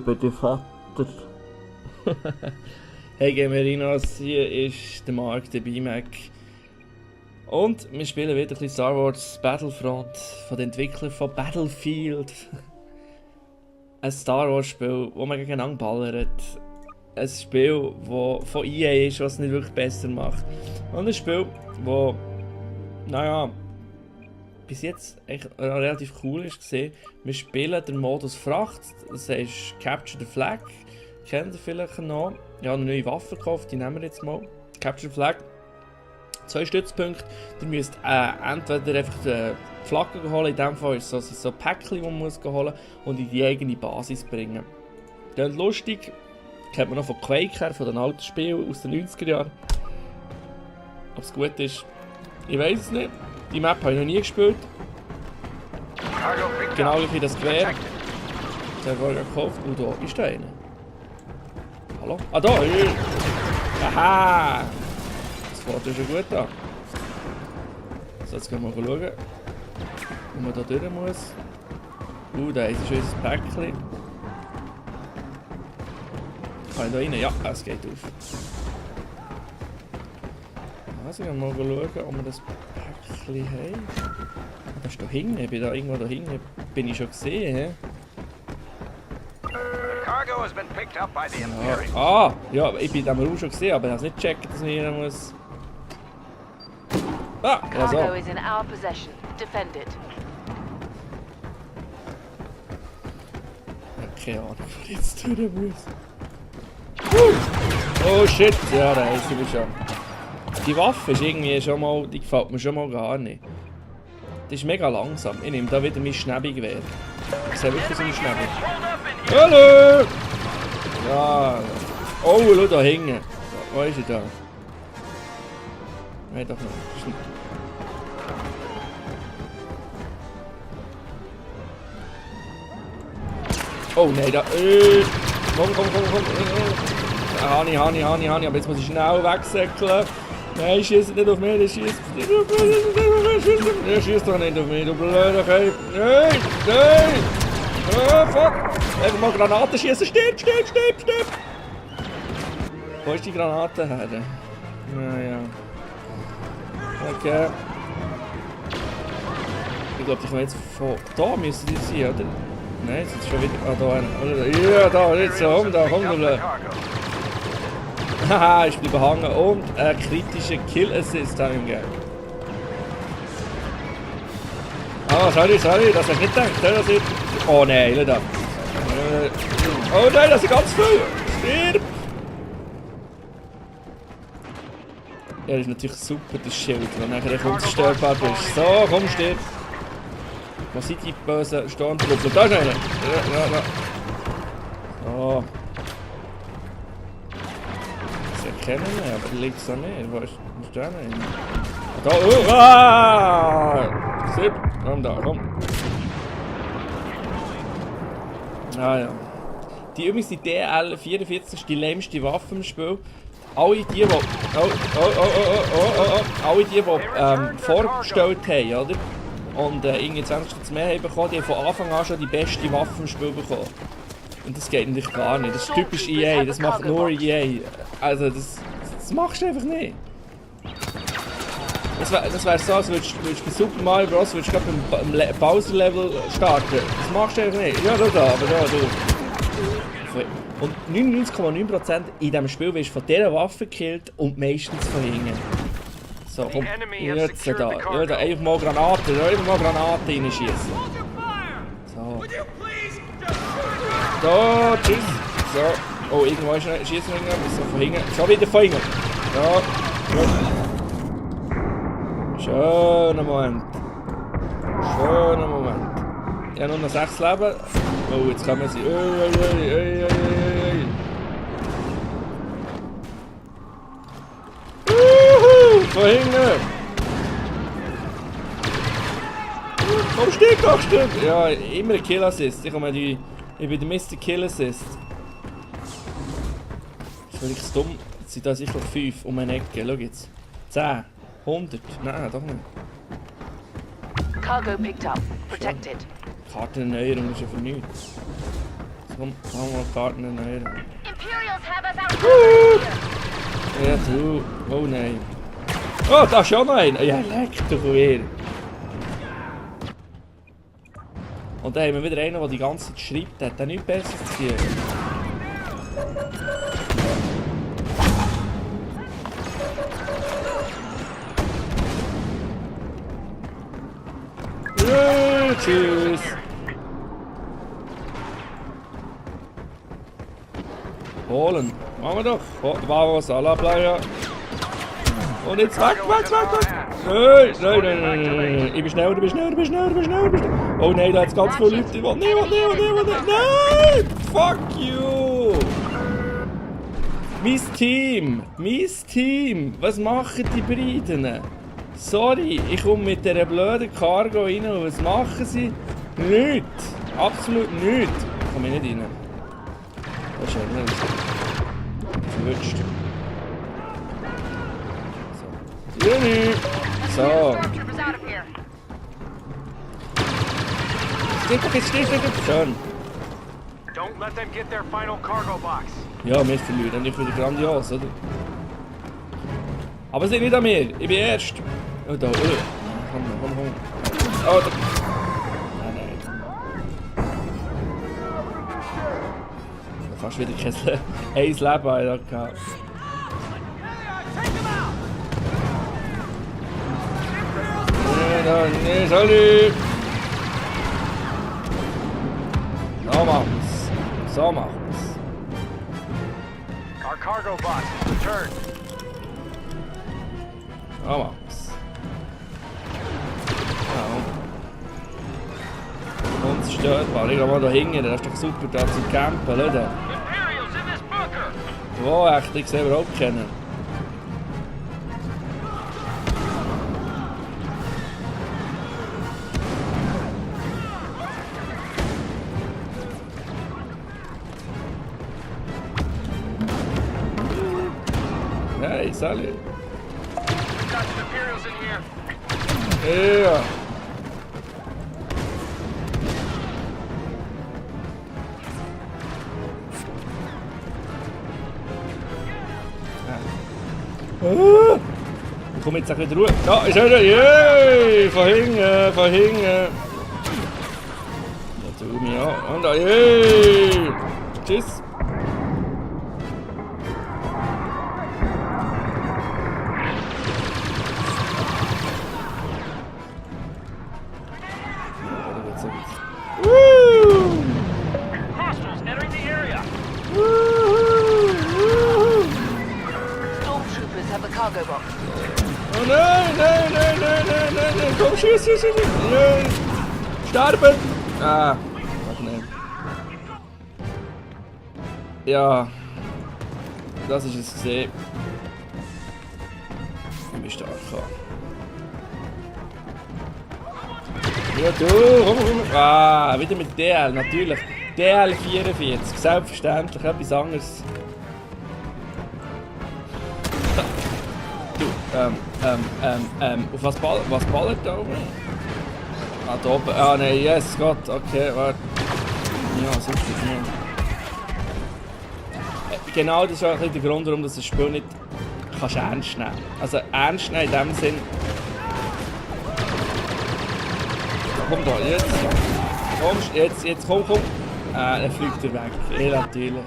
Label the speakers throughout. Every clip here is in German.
Speaker 1: bin der Vater. Hey Gamerinos, hier ist der Mark, der BMAC. Und wir spielen wieder ein bisschen Star Wars Battlefront von den Entwicklern von Battlefield. Ein Star Wars Spiel, wo man gegeneinander ballert. Ein Spiel, das von EA ist, was es nicht wirklich besser macht. Und ein Spiel, das, naja, bis jetzt echt relativ cool ist gesehen. Wir spielen den Modus Fracht, das heißt Capture the Flag. Kennt ihr vielleicht noch? Ich habe eine neue Waffe gekauft, die nehmen wir jetzt mal. Capture the Flag. 2 Stützpunkte. Ihr müsst entweder einfach die Flagge holen, in dem Fall ist es so ein Päckchen, das man muss holen und in die eigene Basis bringen. Dann lustig, kennt man noch von Quake her, von den alten Spielen aus den 90er Jahren. Ob es gut ist, ich weiß es nicht. Die Map habe ich noch nie gespielt. Genau wie das Gewehr. Der wurde gekauft. Und da ist da einer. Hallo? Ah, da! Aha! Das fährt ja schon gut an. So, jetzt können wir mal schauen, wo man da durch muss. Da ist schon unser Päckchen. Kann ich da rein? Ja, es geht auf. Also, wir mal schauen, ob wir das Päckchen haben. Das ist da hinten, ich bin da irgendwo da hinten, bin ich schon gesehen. Ja. Ah, ja, ich bin da mal auch schon gesehen, aber ich habe es nicht gecheckt, dass man hier muss. Ah, ja so. Ja, keine Ahnung, wo ich jetzt durch muss. Oh shit, ja, da ist sie schon. Die Waffe ist irgendwie schon mal, die gefällt mir schon mal gar nicht. Die ist mega langsam. Ich nehme da wieder mein Schnäbi-Gewehr. Das ist ja wirklich so ein Schnäbi. Hallo! Ja. Oh, schau da hinten. Wo ist er da? Nein, doch noch. Oh nein, da. Komm. Hani, aber jetzt muss ich schnell wegsäckeln. Nein, schießt nicht auf mich, der schießt nicht auf mich, der schießt doch nicht auf mich, du blöder Kerl. Nein! Oh, fuck! Einfach mal Granaten schießen, stirb! Wo ist die Granate her? Naja. Okay. Ich glaube, die kommen jetzt von da müssen die sein, oder? Nein, jetzt ist schon wieder. Ah, da. Ja, da, jetzt so, komm da. Haha, ich bleibe hängen und kritische Kill Assist habe ich ihm gegeben. Ah, sorry, das habe ich nicht gedacht. Oh nein, schau da. Oh nein, das ist ganz viel. Stirb! Ja, das ist natürlich super, das Schild, wenn du nachher unzerstörbar bist. So, komm, stirb! Wo sind die bösen Stormtruppler? Da ist einer! Ja. So. Das erkennen wir, aber liegt es da nicht. Wo ist der denn? Da, Sieb! Komm da, komm! Ah ja. Die übrigens die DL44 ist die lämste Waffe im Spiel. Alle die vorgestellt haben, oder? Und irgendwie 20 mehr haben bekommen, die haben von Anfang an schon die beste Waffe im Spiel bekommen. Und das geht natürlich gar nicht. Das ist typisch EA, das macht nur EA. Also das machst du einfach nicht. Das wäre so, als würdest du bei Super Mario Bros. Würdest du beim Bowser-Level starten. Das machst du einfach nicht. Ja, aber da, du. Und 99,9% in diesem Spiel wirst du von dieser Waffe gekillt und meistens von hinten. So, komm, jetzt da. Ja, da einfach mal Granaten reinschießen. So. Da, tschüss. So. Oh, irgendwo ist ein Schießringer. So, von hinten. Schon wieder von hinten. Ja. Schöner Moment. Ich habe nur noch 6 Leben. Oh, jetzt kommen sie. Von hinten! Komm, stirb! Ja, immer ein Kill Assist. Ich bin der Mr. Kill Assist. Das ist wirklich dumm. Jetzt sind da sicher 5 um eine Ecke. Schau jetzt. 10, 100. Nein, doch nicht.
Speaker 2: Cargo picked up. Protected.
Speaker 1: Kartenerneuerung ist ja für nichts. komm, machen wir Karten erneuern.
Speaker 2: Imperials have us outnumbered here.
Speaker 1: Ja, du. Oh nein. Oh, da ist ja noch einer. Ja, leck doch wieder. Und dann haben wir wieder einen, der die ganze Zeit schreibt. Der hat da nichts Besseres zu tun. Ja, tschüss. Holen. Machen wir doch. Vamos a la playa. Und jetzt weg. Nein. Ich bin schneller. Oh nein, da hat es ganz viele Leute. Ich will nicht. Nein! Fuck you! Mein Team! Was machen die Briten? Sorry, ich komme mit dieser blöden Cargo rein und was machen sie? Nichts! Absolut nichts! Ich komme nicht rein. Das ist ja nicht. Verwünscht. So.
Speaker 2: Stormtroopers out of here.
Speaker 1: Steht. Schön.
Speaker 3: Don't let them get their final cargo box.
Speaker 1: Ja, wir verlieren nicht wieder grandios, oder? Aber es liegt nicht an mir, ich bin erst. Oh, da, komm. Oh, da. Nein. Fast wieder kein Leben gehabt. Nee, sorry. So machen's.
Speaker 3: Our cargo box is returned.
Speaker 1: So machen's. Ja. Und es stört mal. Ich geh mal da hinten, das ist doch super da zum Campen, oder?
Speaker 3: Imperials in this bunker.
Speaker 1: Wo, echt? Ich sehe überhaupt kennen. Hey, salut.
Speaker 3: We've got some Imperials in here.
Speaker 1: Ja. Ich komme jetzt auch wieder Ruhe. Da ist er. Yay! Von hinten. Ja, tu mich an. Und da, yay! Tschüss.
Speaker 3: Hostiles entering the area.
Speaker 2: Stormtroopers have a cargo box.
Speaker 1: Oh nein! Komm, schieß! Nein. Sterben! Ah, warte nicht. Ja, das ist es gesehen. Ich bin stark. Ja, du, komm. Ah, wieder mit DL, natürlich. DL 44, selbstverständlich, etwas anderes. Du, auf was ballert da oben? Ah, da oben. Ah, nein, yes, Gott, okay, warte. Ja, super, ja. Genau, das ist auch der Grund, warum du das Spiel nicht kannst ernst nehmen. Also ernst nehmen in dem Sinn. Komm da, jetzt. Komm, jetzt komm. Dann fliegt er weg. Ja, natürlich.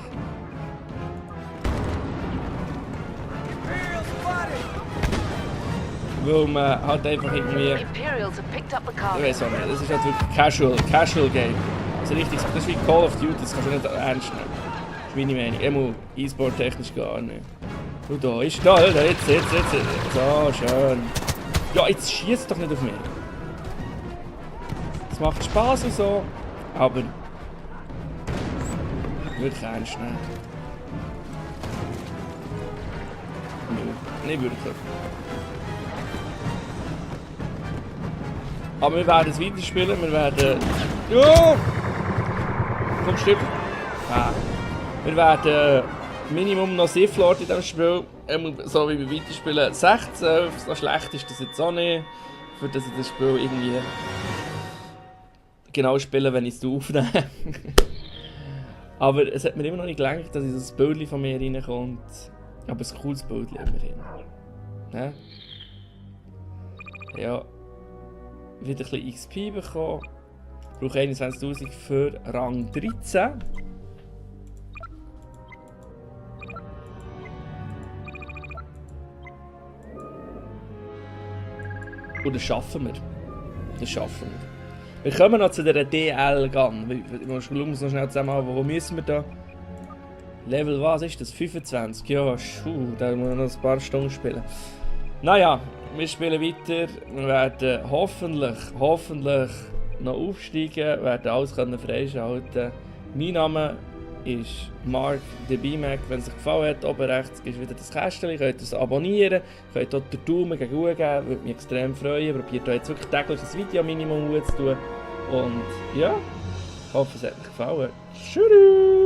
Speaker 1: Weil man halt einfach irgendwie...
Speaker 2: Imperials have picked up the
Speaker 1: Ich
Speaker 2: cargo.
Speaker 1: weiß auch nicht, das ist halt wirklich Casual Game. Also richtig, das ist wie Call of Duty, das kannst du nicht ernst nehmen. Das ist meine Meinung. E-Sport technisch gar nicht. Du da, ist da, Alter, jetzt. So, schön. Ja, jetzt schießt doch nicht auf mich. Es macht Spaß und so, aber wirklich ernst nehmen. Nö, nicht wirklich. Aber wir werden es weiterspielen, wir werden... Ja! Komm, Stück! Ah. Wir werden Minimum noch Sith Lord in diesem Spiel, so wie wir weiterspielen, 16, so schlecht ist das jetzt auch nicht, für dass ich das Spiel irgendwie genau spielen, wenn ich es aufnehme. Aber es hat mir immer noch nicht gelangt, dass in so ein Bildchen von mir reinkommt. Aber ein cooles Bildchen immerhin. Ja. Ja. Wieder ein bisschen XP bekommen. Ich brauche 21.000 für Rang 13. Und das schaffen wir. Das schaffen wir. Wir kommen noch zu der DL-Gun. Schauen uns noch schnell zusammen an, wo müssen wir da? Level was ist das? 25? Ja, da muss ich noch ein paar Stunden spielen. Naja, wir spielen weiter. Wir werden hoffentlich noch aufsteigen, werden alles freischalten. Mein Name ist Mark the BMAC. Wenn es euch gefallen hat, oben rechts ist wieder das Kästchen. Ihr könnt es abonnieren, könnt dort den Daumen gegen oben geben, würde mich extrem freuen. Probiert euch jetzt wirklich täglich ein Video Minimum zu tun. Und ja, ich hoffe, es hat euch gefallen. Tschüss!